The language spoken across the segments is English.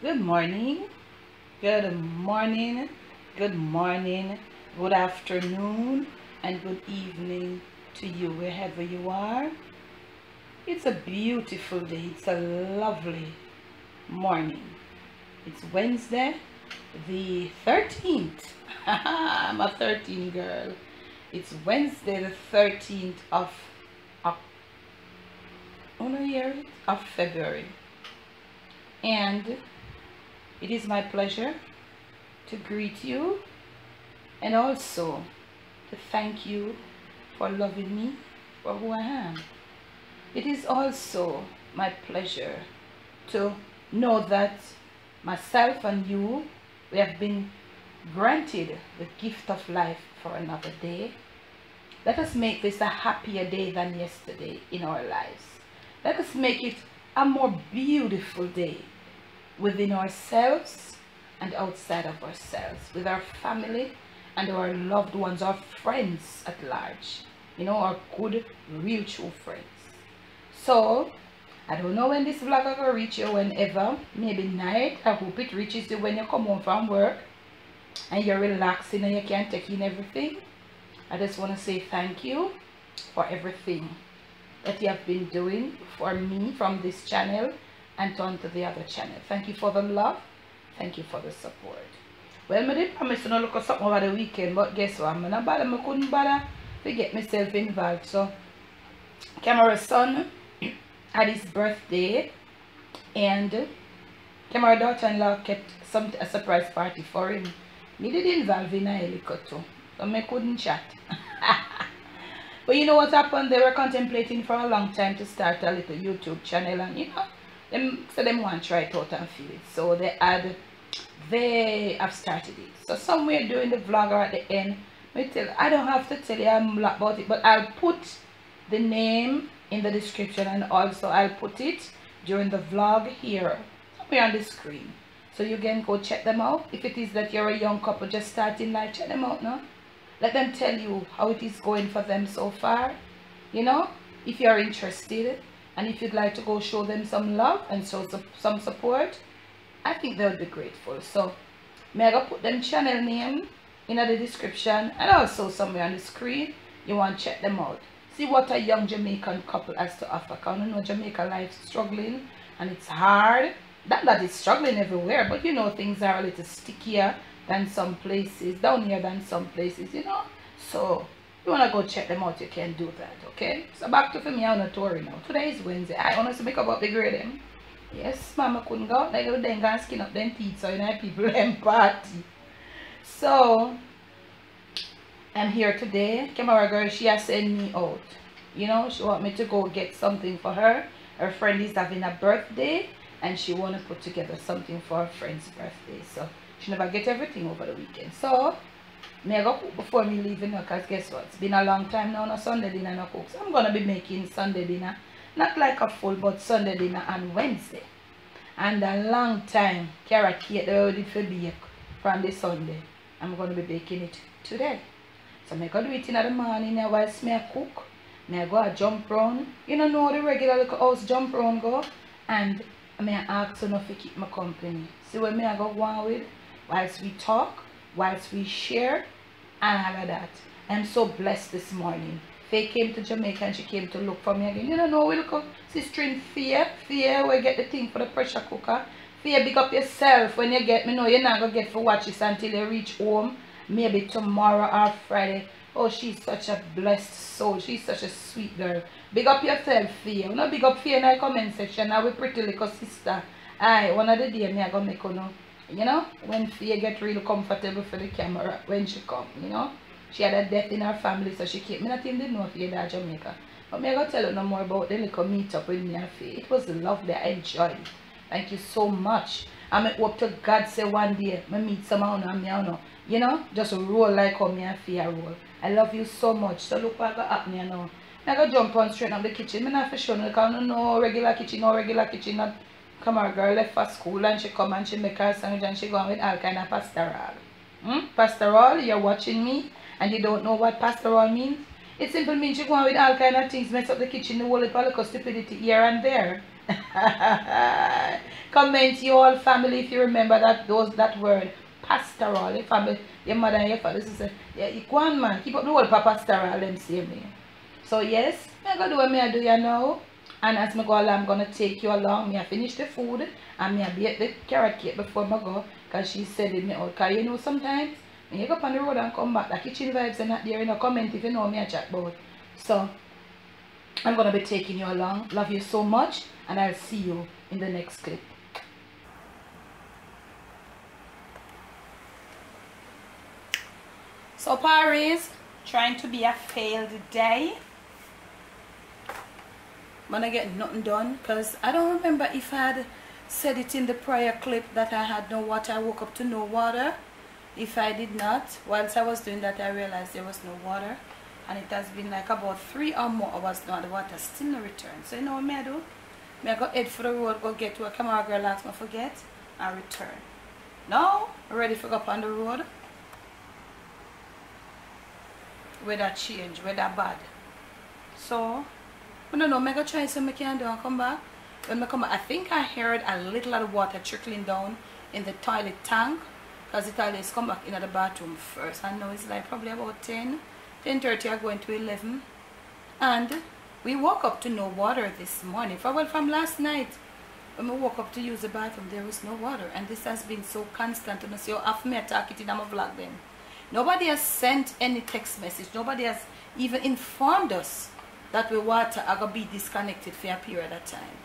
Good morning, good morning, good morning, good afternoon, and good evening to you wherever you are. It's a beautiful day, it's a lovely morning. It's Wednesday, the 13th. I'm a 13 girl. It's Wednesday, the 13th of, of February. And it is my pleasure to greet you and also to thank you for loving me for who I am. It is also my pleasure to know that myself and you, we have been granted the gift of life for another day. Let us make this a happier day than yesterday in our lives. Let us make it a more beautiful day within ourselves and outside of ourselves, with our family and our loved ones, our friends at large, our good, real, true friends. So, I don't know when this vlog is going to reach you, whenever, maybe night. I hope it reaches you when you come home from work and you're relaxing and you can take in everything. I just want to say thank you for everything that you have been doing for me from this channel and onto the other channel. Thank you for the love. Thank you for the support. Well, I did promise to look at something over the weekend, but guess what? I couldn't bother to get myself involved. So, Camera's son had his birthday, and Camera's daughter-in-law kept a surprise party for him. Me did involve in a little too, so I couldn't chat. But you know what happened? They were contemplating for a long time to start a little YouTube channel, and them want to try it out and feel it. So they have started it. So somewhere during the vlog or at the end, I don't have to tell you a lot about it, but I'll put the name in the description, and also I'll put it during the vlog here somewhere on the screen, so you can go check them out. If it is that you're a young couple just starting life, check them out now. Let them tell you how it is going for them so far. If you're interested and if you'd like to go show them some love and show some support, I think they would be grateful. So may I go put them channel name in the description and also somewhere on the screen. You want to check them out. See what a young Jamaican couple has to offer. Because you know Jamaica life is struggling and it's hard. Not that it's struggling everywhere, but things are a little stickier than some places, down here than some places, So you want to go check them out, you can do that, okay? So back to me on a tour now. Today is Wednesday. I honestly make up the grade them. Yes, mama couldn't go out. They go then and skin up them teeth, so people them party. So I'm here today. Camera girl, she has sent me out. She want me to go get something for her. Her friend is having a birthday and she want to put together something for her friend's birthday. So she never get everything over the weekend. So I go cook before me leaving, because guess what? It's been a long time now, no Sunday dinner, no cook. So I'm going to be making Sunday dinner. Not like a full, but Sunday dinner on Wednesday. And a long time carrot cake they already for bake from this Sunday. I'm going to be baking it today. So I'm going to do it in the morning whilst I cook. I go a jump round. You know the regular little house jump round go. And I ask enough to keep my company. See what I go on with? Whilst we talk, whilst we share, and all of that. I'm so blessed this morning. Faye came to Jamaica and she came to look for me again. You know, we look up sister in Faye. Faye, we get the thing for the pressure cooker. Faye, big up yourself. When you get me, know you're not going to get to watch this until you reach home. Maybe tomorrow or Friday. Oh, she's such a blessed soul. She's such a sweet girl. Big up yourself, Faye. You know, big up Faye in the comment section. Now we pretty little sister. Aye, one of the day me I gonna make when Faye get really comfortable for the camera when she come, She had a death in her family, so she came. Me not even did know Faye in Jamaica. But me I gonna tell you no more about the little meet up with me and Faye. It was lovely. I enjoyed it. Thank you so much. I hope to God say one day I meet someone and me just roll like how me and Faye roll. I love you so much. So look what got happen now. I go jump on straight up the kitchen. Me not for sure because no regular kitchen, not. Come on, girl left for school and she come and she make her sandwich and she go on with all kind of pastoral. Pastoral, you're watching me and you don't know what pastoral means? It simply means you go on with all kind of things, mess up the kitchen, the whole little stupidity here and there. Because comment, you all family, if you remember that word pastoral. Your family, your mother and your father, this is a, yeah, you go on, man, keep up the whole pastoral, them say me. So yes, I'm gonna do what I do you know. And as I go along, I'm gonna take you along. Me I finish the food and me I bake the carrot cake before I go, because she said it me out. Cause you know sometimes when you go up on the road and come back, the kitchen vibes are not there. You know, comment if you know me I chat about. So I'm gonna be taking you along. Love you so much, and I'll see you in the next clip. So Paris, trying to be a failed day. I'm gonna get nothing done because I don't remember if I had said it in the prior clip that I had no water. I woke up to no water. If I did not, whilst I was doing that, I realized there was no water, and it has been like about 3 or more hours now. The water still no return. So you know what me I do? Me I go head for the road, go get to a camera girl, ask me forget, and return. Now I'm ready to go up on the road. Weather change, weather bad. So I don't know, I'm going to try something I can do and come back. When I come back, I think I heard a little of the water trickling down in the toilet tank, because the toilets come back into the bathroom first. I know it's like probably about 10:30 or going to 11. And we woke up to no water this morning. Well, from last night, when we woke up to use the bathroom, there was no water. And this has been so constant. And I say, after me attack it in my vlog then. Nobody has sent any text message. Nobody has even informed us that the water are going to be disconnected for a period of time.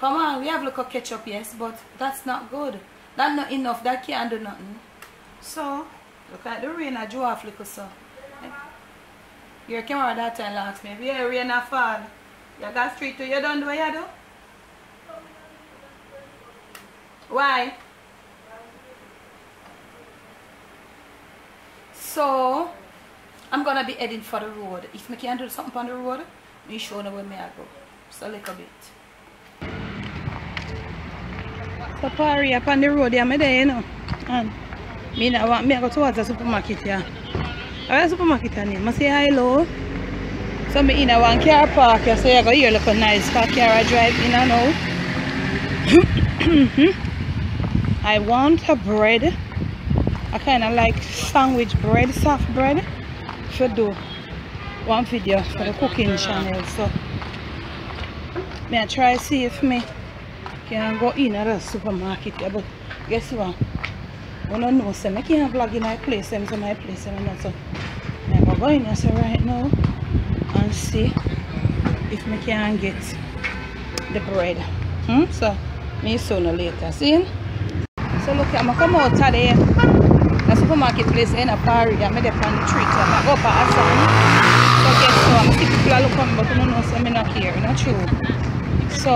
Come on, we have a little ketchup, yes, but that's not good. That's not enough. That can't do nothing. So, look at the rain I drew off little so. Your camera that time asked me, if you hear rain fall, you got street to you don't do what you do? Why? So, I'm going to be heading for the road. If I can do something on the road, me show you where I go. Just a little bit. So Pari up on the road, I'm there, you know. And me now want me to go towards the supermarket here. I have a supermarket here. I say hello. So me in a one car park here, so you go here look a nice car I drive in and out. I want a bread. I kind of like sandwich bread, soft bread. Should do one video for the cooking channel, so may I try see if me can go in at the supermarket, but guess what? I don't know, so I can't vlog in my place, so my place, and so I'm going to go in here so right now and see if I can get the bread. So me sooner or later, see? So look, I'm going to come out today. The supermarket place in a Paris, I'm there on the street, so I'm going to go past some. So guess so, I'm see people are looking, but I don't know, so I'm not here, not true. So,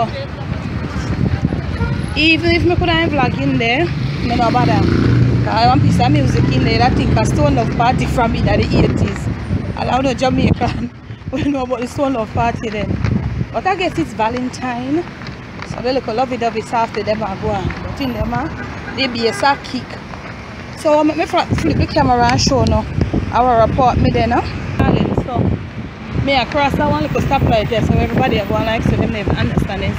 even if I could have vlog in there, I don't bother. Because I want piece of music in there, I think a Stone Love party from in the 80s. I don't know Jamaican, we know about the Stone Love party then. But I guess it's Valentine, so they look lovey-dovey after them are going. But in them, they be a sack kick. So I'm going to flip the camera and show now our report me there now. So me across that one little stoplight there, so everybody are going like so them never understand it.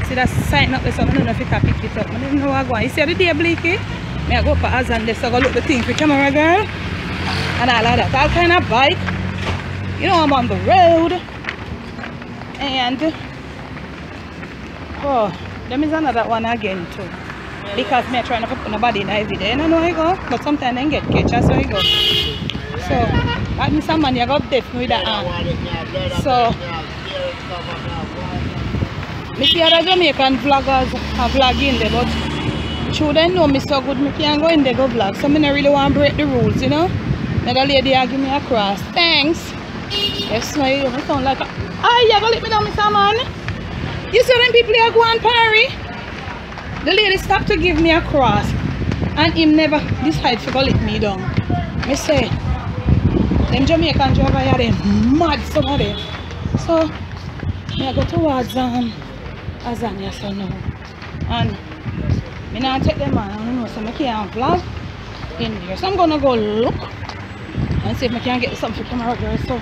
See that sign up there, so I don't know if you can pick it up. I don't know how I go. You see the day bleaky? Me I go for Azan there, so I go look the thing for camera girl. And all of that. All kind of bike. You know I'm on the road. And oh, there is another one again too. Because me trying to put nobody in the video. You know I go, but sometimes I get catch, that's where I go. So that means someone you got deaf with the arm. So me see other Jamaican vloggers are vlogging there, but should they know me so good, me can't go in there go vlog. So me don't really want to break the rules, you know. Another lady give me a cross. Thanks. Yes, no, you sound like you gonna let me down, Mr. Man. You see them people here go on Paris? The lady stopped to give me a cross and him never decided to go let me down. Me say, them Jamaican driver here, they mad some of them. So, I go towards Azania so now. And I now take them on, I don't know, so I can't vlog in there. So I'm gonna go look and see if I can get something for camera girl. So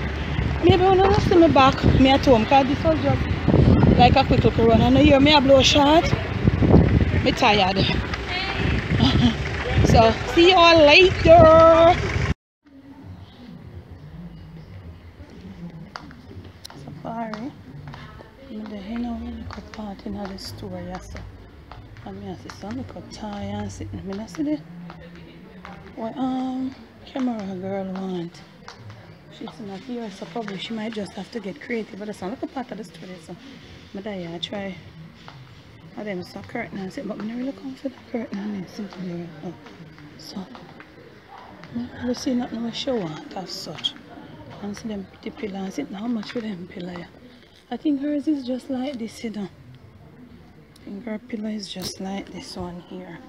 maybe when I see me back, me at home, because this was just like a quick little run. And you hear me a blow shot. Me tired. So see you all later. Safari. I'm look at part in the store yesterday. And I see some look at tie and sitting. I mean, see the what camera girl want. She's not here, so probably she might just have to get creative. But that's not look a part of the story, so I try. And then some curtain and sit, but I really come for the curtain and sitting there. Oh. So I don't see nothing with show out as such. And see them pretty pillars. Sit how much for them pillar? I think hers is just like this, you know. I think her pillar is just like this one here.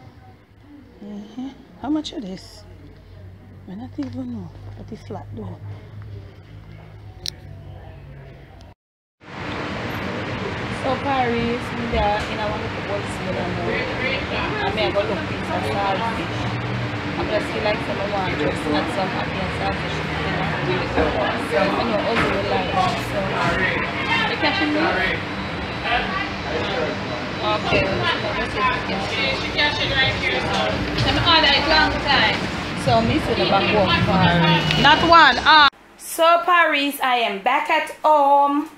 How much is this? I don't even know. But it's flat though. So Paris, I'm there in a wonderful Whitfield and I'm going to look into a saltfish. I'm going to see like some one just add some happy and saltfish. So I know also will like that. So you catching me? Okay. She catching right here. So I'm order it long time. So me to the back walk Paris. Not one. So Paris, I am back at home.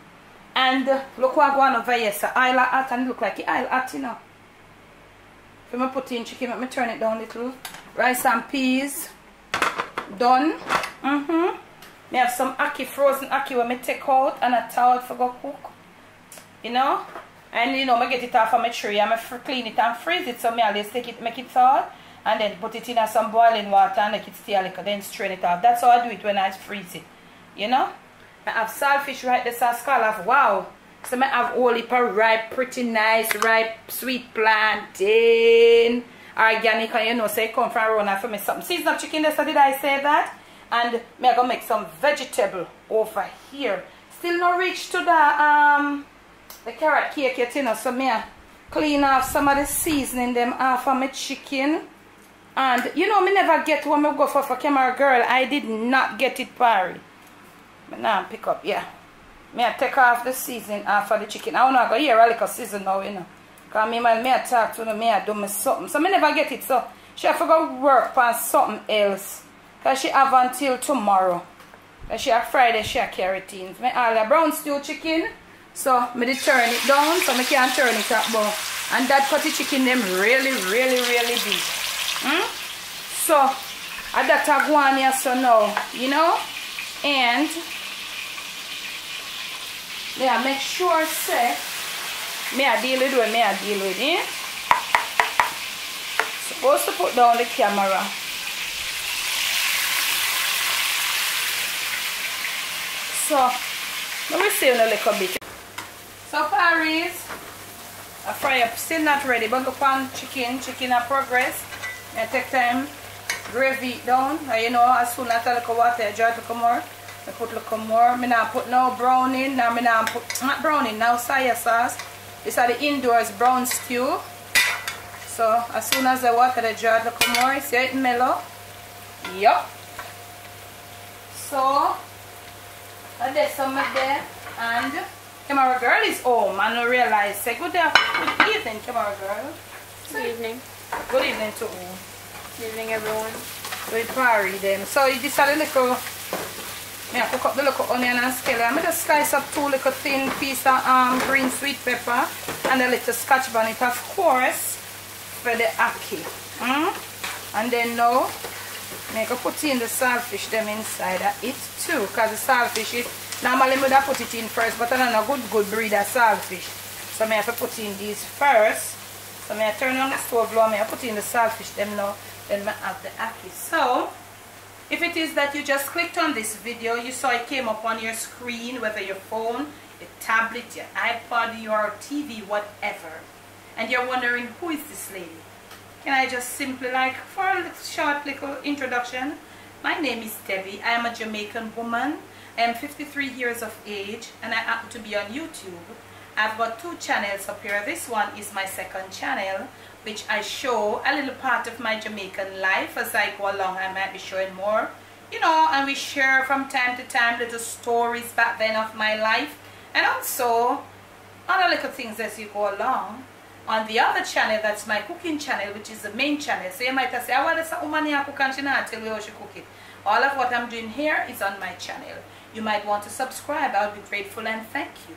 And look what I'm going over here. So I'll hot and look like I'll hot, you know. If I put in chicken, let me turn it down a little. Rice and peas. Done. Me have some ackee, frozen ackee where me take out and a towel for go cook. You know? And you know, I get it off of my tray and I clean it and freeze it. So me always take it, make it thaw. And then put it in some boiling water and make it stay a little. Then strain it off. That's how I do it when I freeze it. You know? I have saltfish right there, so scallop. Wow. So I have all heap of ripe, pretty nice, ripe, sweet plantain, organic, and you know, so it come from around for me something. Season of chicken, so did I say that? And I'm going to make some vegetable over here. Still not reach to the carrot cake yet, you know, so I clean off some of the seasoning them off of my chicken. And you know, me never get when I go for camera girl. I did not get it, Parry. But now pick up, yeah. I take off the seasoning off of the chicken. I don't know, I go here a little season now, you know. Because I talk to them, I do me something. So I never get it. So she have to go work on something else. Because she have until tomorrow. Because she have Friday, she have carotene. I all the brown stew chicken. So I turn it down so I can't turn it up. But, and that cut the chicken them really big. So I that I go on here so now, you know. And yeah, make sure say I deal with it. Supposed to put down the camera. So let me see in a little bit. So Paris, I fry up, still not ready, but look on chicken in progress. I take time, gravy it down. And you know, as soon as I look water, I try to come more. I put a little more. I not put no browning. Now I not put not browning. Now soya sauce. This are the indoors brown stew. So as soon as the water, I try to come more. See it mellow. Yup. So I did some of there, and camera girl is home. I don't realize. Say good evening, camera girl. Good evening. Good evening to all. Good evening, everyone. With Parry then. So this is a little. I cook up the little onion and scallion. I just slice up 2 little thin pieces of green sweet pepper and a little scotch bonnet, of course, for the ackee. And then now, I can put in the saltfish them inside of it too, because the saltfish is normally I would have put it in first, but I don't know good breed of saltfish. So I have to put in these first. So I turn on the stove low, I put in the saltfish them now, then I have the ackee. So if it is that you just clicked on this video, you saw it came up on your screen, whether your phone, your tablet, your iPod, your TV, whatever, and you're wondering, who is this lady? Can I just simply, like, for a short little introduction, my name is Debbie. I am a Jamaican woman. I am 53 years of age, and I happen to be on YouTube. I've got 2 channels up here. This one is my second channel, which I show a little part of my Jamaican life. As I go along, I might be showing more, you know, and we share from time to time little stories back then of my life, and also other little things as you go along. on the other channel, that's my cooking channel, which is the main channel. So you might say, I want to woman here cook and she not tell you how she cook it. All of what I'm doing here is on my channel. You might want to subscribe. I'll be grateful and thank you.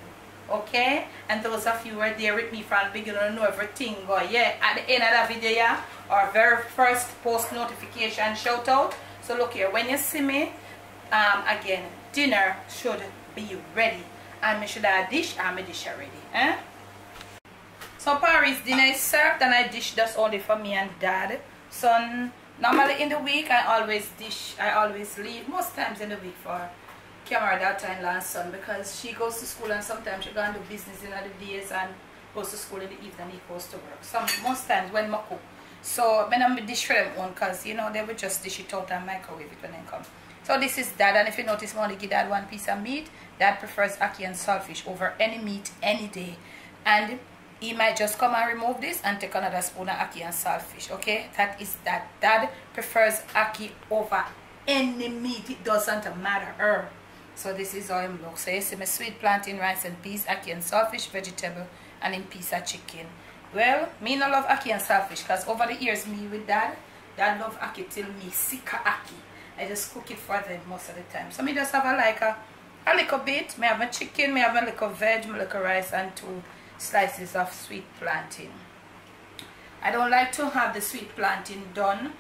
Okay? And those of you who are there with me from the beginning know everything. Go, yeah, at the end of the video, yeah, our very first post notification shout out. So look here, when you see me, again, dinner should be ready. And I should have a dish, and my dish already. Eh? So Paris dinner is served, and I dish just only for me and Dad. So normally in the week I always leave most times in the week for Camera, daughter-in-law and son, because she goes to school and sometimes she goes and do business in other days and goes to school in the evening, he goes to work. Most times when I cook. So when I'm dish for them one, because you know they will just dish it out and microwave it when they come. So this is Dad, and if you notice, I only give Dad one piece of meat. Dad prefers ackee and saltfish over any meat any day. And he might just come and remove this and take another spoon of ackee and saltfish. Okay, that is that. Dad prefers ackee over any meat. It doesn't matter. So this is how it looks. So you see my sweet plantain, rice and peas, ackee and saltfish, vegetable, and in piece of chicken. Well, me no love ackee and saltfish, because over the years me with Dad love ackee till me sick of ackee. I just cook it for them most of the time. So me just have a little bit. Me have my chicken, me have my little veg, my little rice, and 2 slices of sweet plantain. I don't like to have the sweet plantain done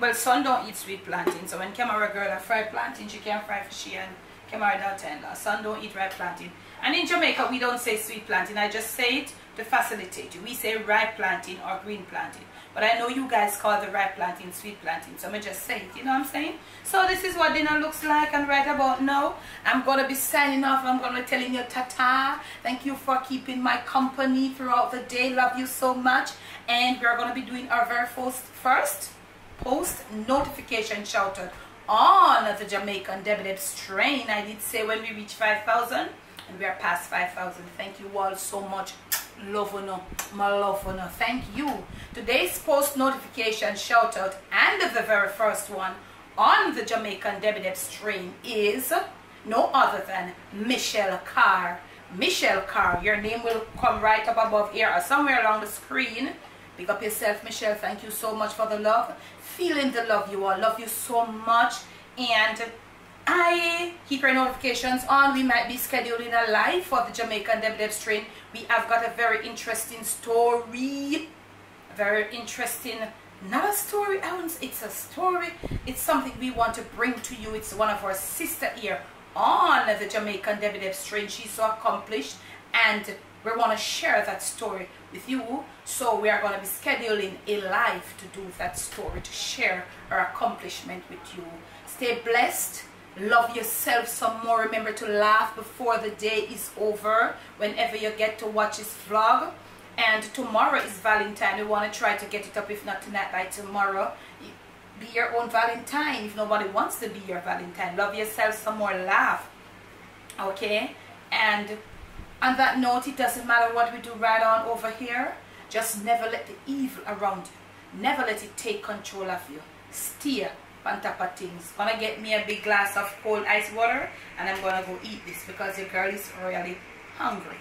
well, son don't eat sweet plantain, so when Camera girl fry plantain, she can fry for she and Camera daughter-in-law. Son don't eat ripe plantain. And in Jamaica we don't say sweet plantain, I just say it to facilitate you. We say ripe plantain or green plantain, but I know you guys call the ripe plantain sweet plantain, so I just say it, you know what I'm saying? So this is what dinner looks like, and right about now I'm gonna be signing off. I'm gonna be telling you ta-ta. Thank you for keeping my company throughout the day. Love you so much. And we're gonna be doing our very first post notification shout out on the Jamaican Debit strain. I did say when we reach 5,000, and we are past 5,000. Thank you all so much. Love you, my love you. Thank you. Today's post notification shout out and the very first one on the Jamaican Debit strain is no other than Michelle Carr. Michelle Carr, your name will come right up above here or somewhere along the screen. Pick up yourself, Michelle. Thank you so much for the love. Feeling the love, you all. Love you so much. And I keep your notifications on. We might be scheduling a live for the Jamaican Deb strain. We have got a very interesting story. Very interesting. Not a story, it's a story. It's something we want to bring to you. It's one of our sister here on the Jamaican Deb strain. She's so accomplished, and we want to share that story with you. So we are going to be scheduling a live to do that story, to share our accomplishment with you. Stay blessed. Love yourself some more. Remember to laugh before the day is over whenever you get to watch this vlog. And tomorrow is Valentine. We want to try to get it up, if not tonight, by tomorrow. Be your own Valentine if nobody wants to be your Valentine. Love yourself some more. Laugh. Okay? And on that note, it doesn't matter what we do right on over here. Just never let the evil around you. Never let it take control of you. Steer on top of things. Gonna get me a big glass of cold ice water, and I'm gonna go eat this because your girl is really hungry.